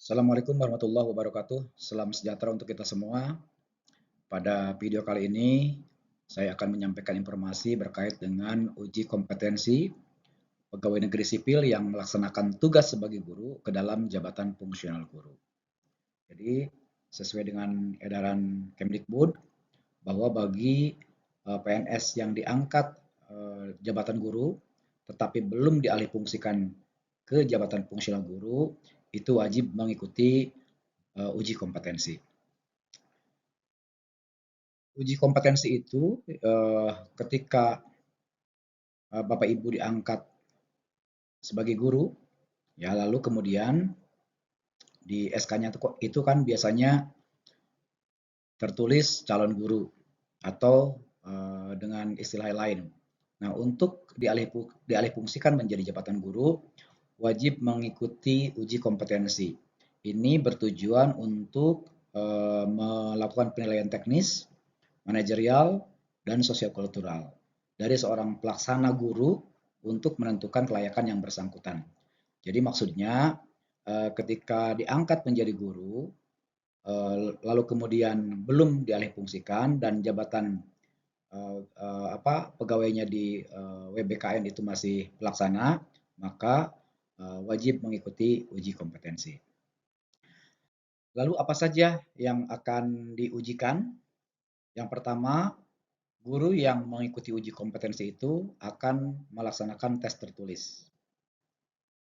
Assalamualaikum warahmatullahi wabarakatuh. Salam sejahtera untuk kita semua. Pada video kali ini, saya akan menyampaikan informasi berkait dengan uji kompetensi pegawai negeri sipil yang melaksanakan tugas sebagai guru ke dalam jabatan fungsional guru. Jadi, sesuai dengan edaran Kemdikbud, bahwa bagi PNS yang diangkat jabatan guru, tetapi belum dialihfungsikan ke jabatan fungsional guru, itu wajib mengikuti uji kompetensi. Uji kompetensi itu ketika Bapak Ibu diangkat sebagai guru, ya lalu kemudian di SK-nya itu kan biasanya tertulis calon guru atau dengan istilah lain. Nah, untuk dialihfungsikan menjadi jabatan guru, wajib mengikuti uji kompetensi. Ini bertujuan untuk melakukan penilaian teknis, manajerial, dan sosiokultural dari seorang pelaksana guru untuk menentukan kelayakan yang bersangkutan. Jadi maksudnya ketika diangkat menjadi guru, lalu kemudian belum dialihfungsikan dan jabatan pegawainya di WBKN itu masih pelaksana, maka wajib mengikuti uji kompetensi. Lalu apa saja yang akan diujikan? Yang pertama, guru yang mengikuti uji kompetensi itu akan melaksanakan tes tertulis.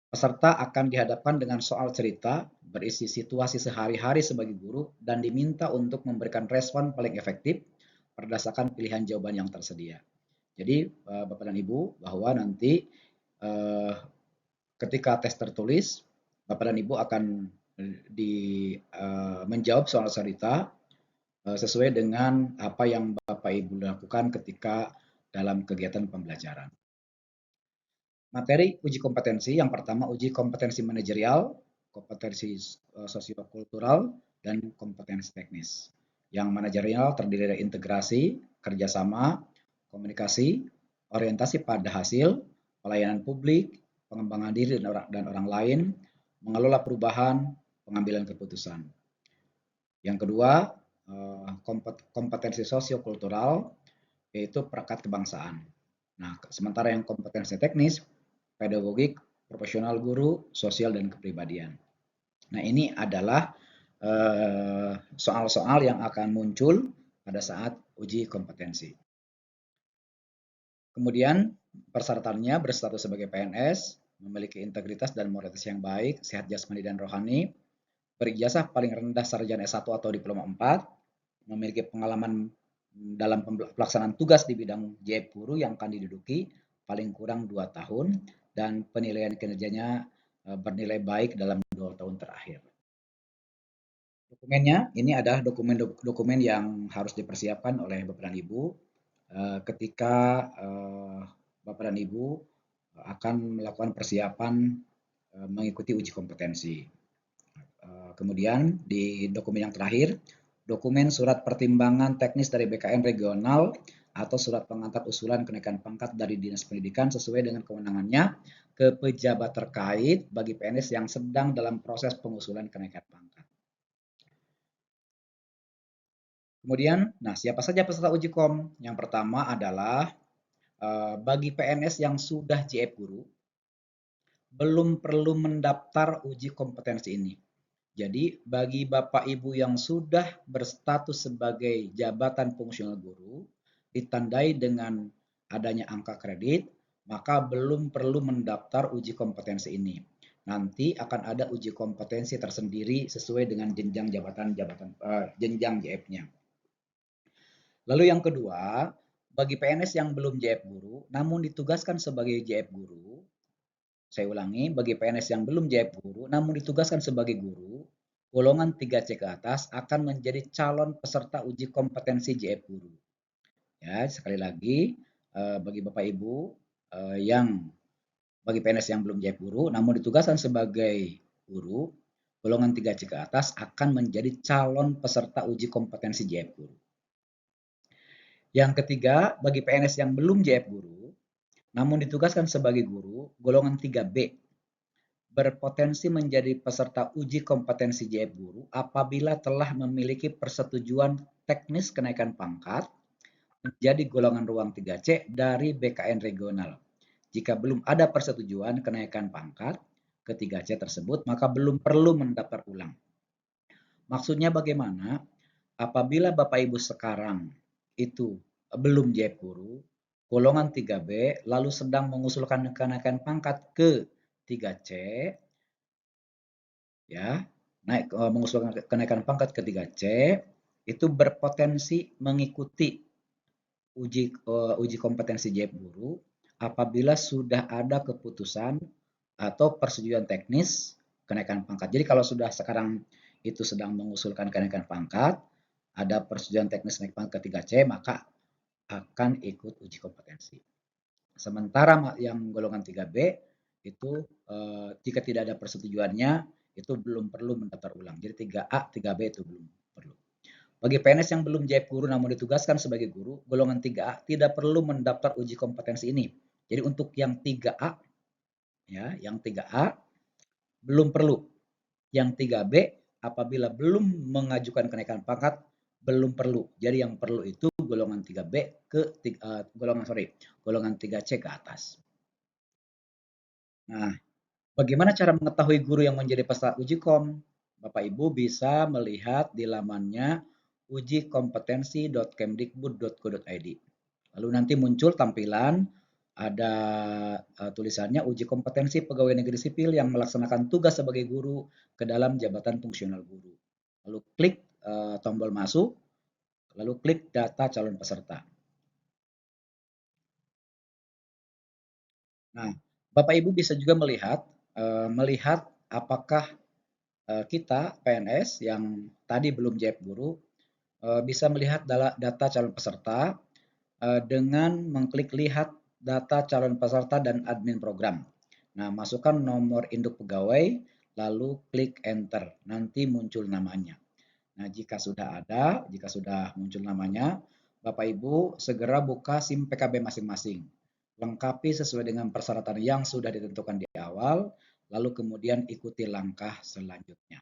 Peserta akan dihadapkan dengan soal cerita berisi situasi sehari-hari sebagai guru dan diminta untuk memberikan respon paling efektif berdasarkan pilihan jawaban yang tersedia. Jadi Bapak dan Ibu, bahwa nanti ketika tes tertulis, Bapak dan Ibu akan menjawab soal cerita sesuai dengan apa yang Bapak Ibu lakukan ketika dalam kegiatan pembelajaran. Materi uji kompetensi yang pertama uji kompetensi manajerial, kompetensi sosiokultural, dan kompetensi teknis. Yang manajerial terdiri dari integrasi, kerjasama, komunikasi, orientasi pada hasil, pelayanan publik, pengembangan diri dan orang lain, mengelola perubahan, pengambilan keputusan. Yang kedua, kompetensi sosiokultural, yaitu perekat kebangsaan. Nah, sementara yang kompetensi teknis, pedagogik, profesional guru, sosial, dan kepribadian. Nah, ini adalah soal-soal yang akan muncul pada saat uji kompetensi. Kemudian, persyaratannya berstatus sebagai PNS, memiliki integritas dan moralitas yang baik, sehat jasmani dan rohani, berijazah paling rendah sarjana S1 atau diploma 4, memiliki pengalaman dalam pelaksanaan tugas di bidang JEB guru yang akan diduduki paling kurang 2 tahun dan penilaian kinerjanya bernilai baik dalam 2 tahun terakhir. Dokumennya ini adalah dokumen yang harus dipersiapkan oleh Bapak dan Ibu ketika Bapak dan Ibu akan melakukan persiapan mengikuti uji kompetensi. Kemudian di dokumen yang terakhir, dokumen surat pertimbangan teknis dari BKN regional atau surat pengantar usulan kenaikan pangkat dari Dinas Pendidikan sesuai dengan kewenangannya ke pejabat terkait bagi PNS yang sedang dalam proses pengusulan kenaikan pangkat. Kemudian, nah siapa saja peserta uji kom? Yang pertama adalah bagi PNS yang sudah JF guru, belum perlu mendaftar uji kompetensi ini. Jadi bagi Bapak Ibu yang sudah berstatus sebagai jabatan fungsional guru, ditandai dengan adanya angka kredit, maka belum perlu mendaftar uji kompetensi ini. Nanti akan ada uji kompetensi tersendiri sesuai dengan jenjang jenjang JF-nya. Lalu yang kedua, bagi PNS yang belum JF guru, namun ditugaskan sebagai JF guru, saya ulangi, bagi PNS yang belum JF guru, namun ditugaskan sebagai guru, golongan 3C ke atas akan menjadi calon peserta uji kompetensi JF guru. Ya, sekali lagi, bagi Bapak Ibu yang bagi PNS yang belum JF guru, namun ditugaskan sebagai guru, golongan 3C ke atas akan menjadi calon peserta uji kompetensi JF guru. Yang ketiga, bagi PNS yang belum JF guru, namun ditugaskan sebagai guru, golongan 3B. berpotensi menjadi peserta uji kompetensi JF Guru apabila telah memiliki persetujuan teknis kenaikan pangkat menjadi golongan ruang 3C dari BKN regional. Jika belum ada persetujuan kenaikan pangkat ke 3C tersebut, maka belum perlu mendaftar ulang. Maksudnya bagaimana? Apabila Bapak Ibu sekarang itu belum JF Guru, golongan 3B, lalu sedang mengusulkan kenaikan pangkat ke 3C, ya, mengusulkan kenaikan pangkat ke 3C, itu berpotensi mengikuti uji kompetensi JF Guru apabila sudah ada keputusan atau persetujuan teknis kenaikan pangkat. Jadi kalau sudah sekarang itu sedang mengusulkan kenaikan pangkat, ada persetujuan teknis naik pangkat ke 3C, maka akan ikut uji kompetensi. Sementara yang golongan 3B itu jika tidak ada persetujuannya itu belum perlu mendaftar ulang. Jadi 3A, 3B itu belum perlu. Bagi PNS yang belum JF Guru namun ditugaskan sebagai guru, golongan 3A tidak perlu mendaftar uji kompetensi ini. Jadi untuk yang 3A, ya, yang 3A belum perlu. Yang 3B apabila belum mengajukan kenaikan pangkat belum perlu. Jadi yang perlu itu golongan 3B ke golongan 3C ke atas. Nah, bagaimana cara mengetahui guru yang menjadi peserta uji kom? Bapak Ibu bisa melihat di lamannya ujikompetensi.kemdikbud.go.id. Lalu nanti muncul tampilan ada tulisannya uji kompetensi pegawai negeri sipil yang melaksanakan tugas sebagai guru ke dalam jabatan fungsional guru. Lalu klik tombol masuk, lalu klik data calon peserta. Nah, Bapak Ibu bisa juga melihat apakah kita PNS yang tadi belum JF Guru bisa melihat data calon peserta dengan mengklik lihat data calon peserta dan admin program. Nah, masukkan nomor induk pegawai, lalu klik enter. Nanti muncul namanya. Nah, jika sudah muncul namanya, Bapak Ibu segera buka SIM PKB masing-masing. Lengkapi sesuai dengan persyaratan yang sudah ditentukan di awal, lalu kemudian ikuti langkah selanjutnya.